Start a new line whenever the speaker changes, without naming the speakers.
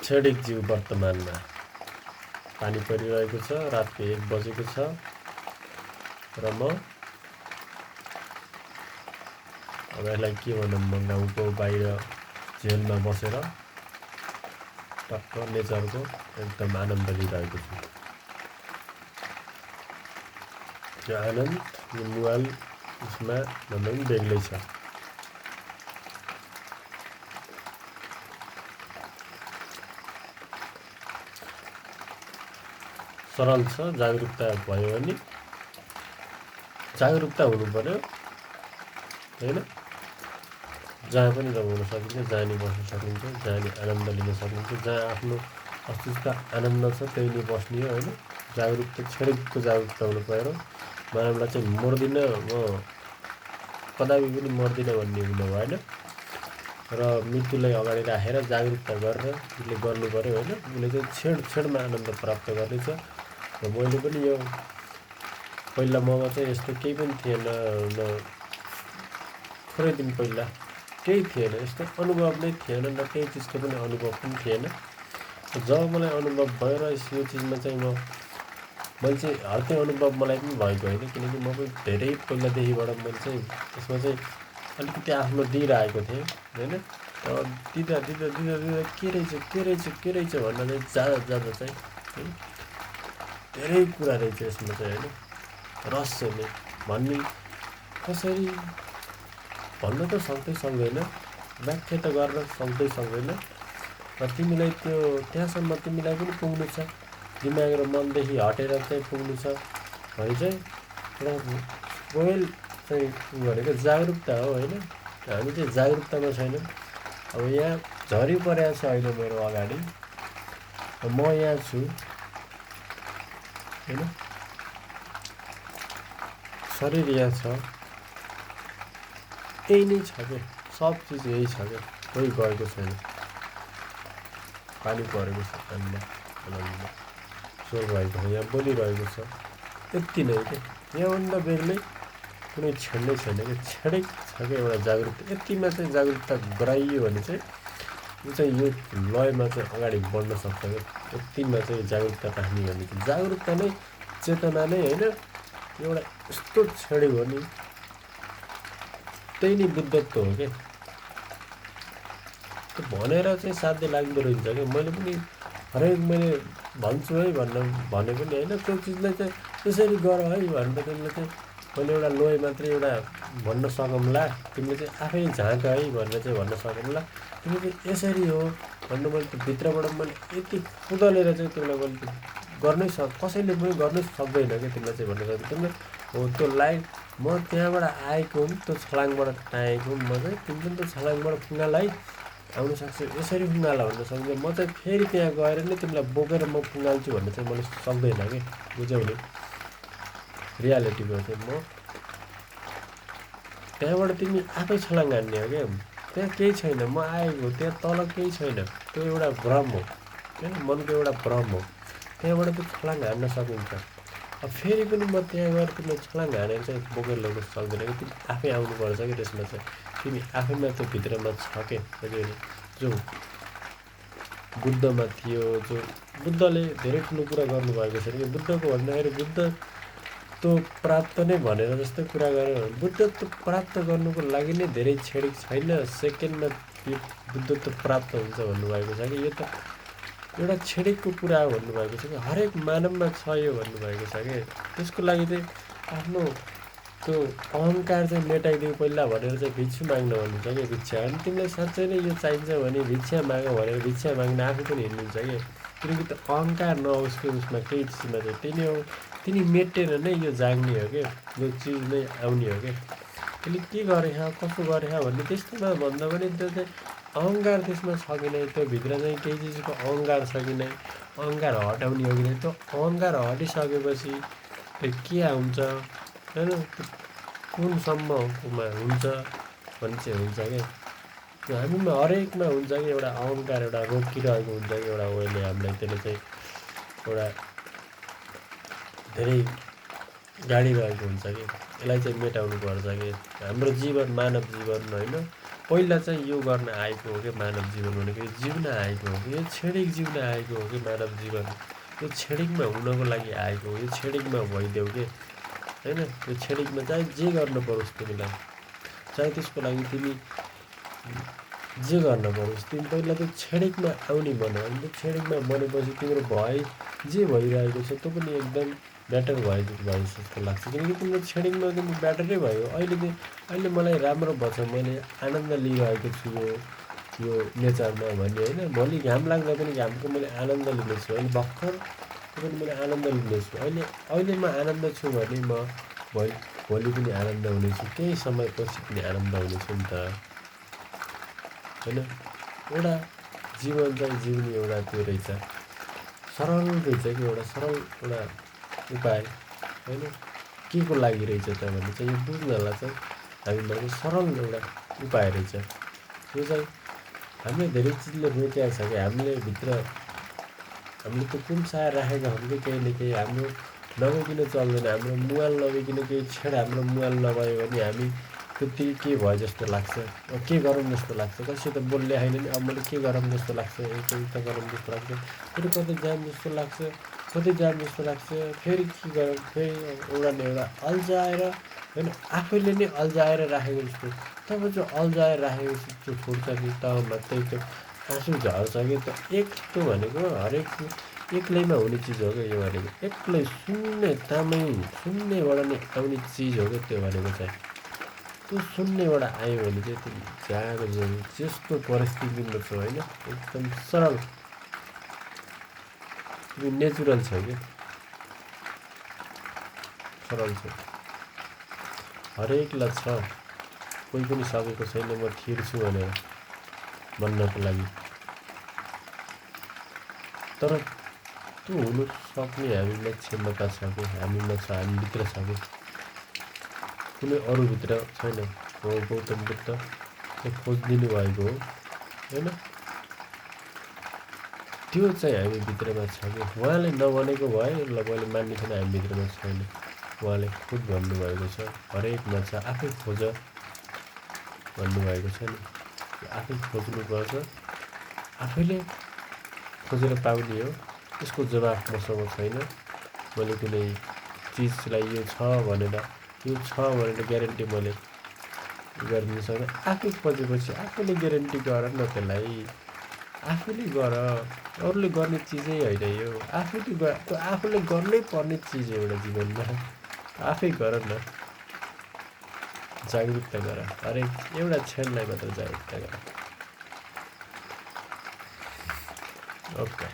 क्षणिक जीव वर्तमानमा पानी परिरहेको छ। रातको 1 बजेको छ र म अब यसलाई के भनौँ, म गाउँको बाहिर झेलमा बसेर टक्क नेचरको एकदम आनन्द लिइरहेको छु। यो आनन्द यो मोबाइल उसमा भन्दा पनि बेग्लै छ। सरल छ। जागरुकता भयो भने जागरुकता हुनु पर्यो हैन। जहाँ पनि रमाउन सकिन्छ, जहाँ नि बस्न सकिन्छ, जहाँ नि आनन्द लिन सकिन्छ, जहाँ आफ्नो अस्तित्व आनन्द छ त्यही नि बस्ने हो हैन। जागरुकता क्षणिकको जागरुकता हुनु पर्यो। मानवलाई चाहिँ मर्दिन, म कदापि पनि मर्दिन भन्ने हुनु भएन र मृत्युलाई अगाडि राखेर जागरुकता गरेर उसले गर्नु पर्यो हैन। उसले चाहिँ क्षणमा आनन्द प्राप्त गर्नेछ। र मैले पनि यो पहिला ममा चाहिँ यस्तो केही पनि थिएन, थोरै दिन पहिला केही थिएन, यस्तो अनुभव नै थिएन, न केही चिजको पनि अनुभव पनि थिएन। जब मलाई अनुभव भयो र यो चिजमा चाहिँ मैले चाहिँ हर्कै अनुभव मलाई पनि भएको होइन, किनकि म पनि धेरै पहिलादेखिबाट मैले चाहिँ यसमा चाहिँ अलिकति आफ्नो दिइरहेको थिएँ होइन। दिँदा के रहेछ भन्न चाहिँ जाँदा चाहिँ धेरै कुरा रहेछ यसमा चाहिँ होइन। रहस्य नै भन्ने कसरी भन्न त सक्दैन, व्याख्या त गर्न सक्दैन। र तिमीलाई त्यो त्यहाँसम्म तिमीलाई पनि पुग्नु छ, दिमाग र मनदेखि हटेर चाहिँ पुग्नु छ भने चाहिँ एउटा रोयल चाहिँ भनेको जागरुकता हो होइन। हामी चाहिँ जागरुकतामा छैनौँ। अब यहाँ झरी परेको छ अहिले मेरो अगाडि, म यहाँ छु होइन, शरीर यहाँ छ, त्यही नै छ क्या, सब चिज यही छ क्या, कोही गएको छैन। पानी परेको छ कानमा, आनन्द स्वर भएको छ, यहाँ बोलिरहेको छ, यति नै क्या। यहाँभन्दा बेग्लै कुनै क्षण नै छैन क्या, क्षणिक छ क्या एउटा जागरुकता। यतिमा चाहिँ जागरुकता गराइयो भने चाहिँ ऊ चाहिँ यो लयमा चाहिँ अगाडि बढ्न सक्छ क्या। यतिमा चाहिँ जागरुकता राख्ने भने चाहिँ जागरुकता नै चेतना नै होइन, एउटा यस्तो क्षणिक हो नि, त्यही नै बुद्धत्व हो क्या। त्यो भनेर चाहिँ साध्य लाग्दो रहेछ क्या। मैले पनि हरेक मैले भन्छु है भने पनि होइन, त्यो चिजलाई चाहिँ त्यसरी गर है भनेर तिमीले चाहिँ मैले एउटा लोय मात्रै एउटा भन्न सकौँला, तिमीले चाहिँ आफै झाँक है भनेर चाहिँ भन्न सकौँला। तिमीले चाहिँ यसरी हो भन्नु मैले त्यो भित्रबाट मैले यति कुदलेर चाहिँ तिमीलाई मैले गर्नै कसैले पनि गर्नै सक्दैन क्या तिमीलाई चाहिँ भन्न सक्दैन। तिमीले हो त्यो लाइट म त्यहाँबाट आएको हुँ, त्यो छलाङबाट आएको हुँ, म चाहिँ तिमीले पनि त्यो छलाङबाट पुङ्गालाई आउनु सक्छ, यसरी पुङ्गाला भन्न सक्दैन। म चाहिँ फेरि त्यहाँ गएर नै तिमीलाई बोकेर म पुङ्गाल्छु भन्ने चाहिँ मैले सक्दैन कि, बुझ्यौ नि रियालिटीको चाहिँ। म त्यहाँबाट तिमी आफै छलाङ हान्ने हो क्या, त्यहाँ केही छैन, म आएको त्यहाँ तल केही छैन, त्यो एउटा भ्रम हो क्या, मनको एउटा भ्रम हो। त्यहाँबाट त्यो छलाङ हान्न सकिन्छ। अब फेरि पनि म त्यहाँ गएर तिमीलाई छलाङ हानेर चाहिँ बोकेर ल्याउनु सक्दैन कि, तिमी आफै आउनुपर्छ कि त्यसमा चाहिँ। तिमी आफैमा त्यो भित्रमा छ के, जो बुद्धमा थियो, जो बुद्धले धेरै ठुलो कुरा गर्नुभएको छ कि। बुद्धको भन्दाखेरि बुद्धत्व प्राप्त नै भनेर जस्तै कुरा गरेर बुद्धत्व प्राप्त गर्नुको लागि नै धेरै क्षणिक छैन, सेकेन्डमा बुद्धत्व प्राप्त हुन्छ भन्नुभएको छ कि। यो त एउटा क्षणिकको कुरा हो भन्नुभएको छ कि, हरेक मानवमा छ यो भन्नुभएको छ कि। त्यसको लागि चाहिँ आफ्नो त्यो अहङ्कार चाहिँ मेटाइदियो पहिला भनेर चाहिँ भिक्षु माग्न भन्नुहुन्छ कि, भिक्षा। अनि तिमीलाई साँच्चै नै यो चाहिन्छ भने भिक्षा माग भनेर भिक्षा माग्न आफै पनि हिँड्नुहुन्छ कि। किनकि त्यो अहङ्कार नहोस् कि उसमा केही चिजमा चाहिँ, तिनी हो तिनी मेटेर नै यो जाग्ने हो क्या, यो चिज नै आउने हो क्या। त्यसले के गरे कसो गरे भन्ने त्यस्तोमा भन्दा पनि त्यो चाहिँ अहङ्कार त्यसमा छ कि नै, त्यो भित्र चाहिँ केही चिजको अहङ्कार छ कि नै, अहङ्कार हटाउने हो कि नै। त्यो अहङ्कार हटिसकेपछि त्यो के हुन्छ होइन, कुनसम्ममा हुन्छ भन्ने चाहिँ हुन्छ क्या। त्यो हामीमा हरेकमा हुन्छ कि एउटा अहङ्कार एउटा रोकिरहेको हुन्छ कि एउटा ओइले हामीलाई, त्यसले चाहिँ एउटा धेरै गाडिरहेको हुन्छ कि। यसलाई चाहिँ मेटाउनु पर्छ कि। हाम्रो जीवन मानव जीवन होइन पहिला चाहिँ यो गर्न आएको हो कि मानव जीवन भनेको, यो जिउन आएको हो, यो क्षणिक जिउन आएको हो कि मानव जीवन, यो क्षणिकमा हुनको लागि आएको हो, यो क्षणिकमा भइदेऊ कि होइन। यो क्षणिकमा चाहे जे गर्नु परोस् तिमीलाई, चाहे त्यसको लागि तिमी जे गर्न परोस्, तिमी पहिला त्यो क्षणिकमा आउने बन। अनि त्यो क्षणिकमा बनेपछि तिम्रो भए जे भइरहेको छ त्यो पनि एकदम ब्याटर भयो जस्तो लाग्छ, किनकि तिम्रो क्षणिकमा तिम्रो ब्याटरै भयो। अहिले मलाई राम्रो भएछ, मैले आनन्द लिइरहेको छु यो नेचरमा भन्ने होइन। भोलि घाम लाग्दा पनि घामको मैले आनन्द लिनेछु, अहिले भर्खर पनि मैले आनन्द लिनेछु। अहिले म आनन्द छु भने म भोलि पनि आनन्द हुनेछु, केही समयपछि पनि आनन्द हुनेछु नि त होइन। एउटा जीवन चाहिँ जिउने एउटा त्यो रहेछ, सरल रहेछ कि एउटा सरल एउटा उपाय होइन। के को लागि रहेछ त भने चाहिँ यो बुझ्नलाई चाहिँ हामीलाई सरल एउटा उपाय रहेछ। यो चाहिँ हामीले धेरै चिजले रोकेको छ कि हामीले त्यो कुम्साएर राखेको हामीले केही न केही हाम्रो नभइकन चल्दैन। हाम्रो मुहाल नभइकन केही क्षण हाम्रो मुहाल नभयो भने हामी त्यत्तिकै के भयो जस्तो लाग्छ, के गरौँ जस्तो लाग्छ। कसैसित बोल्ने होइन नि, अब मैले के गरौँ जस्तो लाग्छ, त गरौँ जस्तो लाग्छ, फेरि कतै जाम जस्तो लाग्छ, फेरि के गरौँ, फेरि एउटा न एउटा अल्झाएर होइन, आफैले नै अल्झाएर राखेको जस्तो। तब जो अल्झाएर राखेको जस्तो फुट्छ नि तब मात्रै त्यो आँसु झर्छ कि। त एक्लो भनेको हरेक एक्लैमा हुने चिज हो क्या यो भनेको, एक्लै शून्यबाट नै आउने चिज हो क्या त्यो भनेको चाहिँ। त्यो शून्यबाट आयो भने चाहिँ त्यो जहाँको जस्तो परिस्थितिमा छ होइन, एकदम सरल नेचुरल छ क्या, सरल छ, हरेकलाई छ। कोही पनि सकेको छैन म थिर्छु भनेर भन्नको लागि, तर त्यो हुनु सक्ने हामीमा क्षमता छ कि, हामीमा छ, हामीभित्र छ कि, कुनै अरूभित्र छैन। हो गौतम बुद्ध खोजिदिनु भएको हो होइन, त्यो चाहिँ हामीभित्रमा छ कि। उहाँले नभनेको भए ल मैले मान्ने थिएन हामीभित्रमा छैन, उहाँले खुद भन्नुभएको छ हरेकमा छ, आफै खोज भन्नुभएको छ नि। आफै खोज्नुपर्छ, आफैले खोजेर पाउने हो। त्यसको जवाफ मसँग छैन। मैले कुनै चिजलाई यो छ भनेर ग्यारेन्टी मैले गरिदिन सक्दैन। आफै खोजेपछि आफैले ग्यारेन्टी गर न त्यसलाई, आफूले गर। अरूले गर्ने चिजै होइन यो, आफूले गर्नै पर्ने चिज हो एउटा जीवनमा। आफै गर न, जागरुकता गर, हरेक एउटा क्षणलाई मात्र जागरुकता गर। ओके।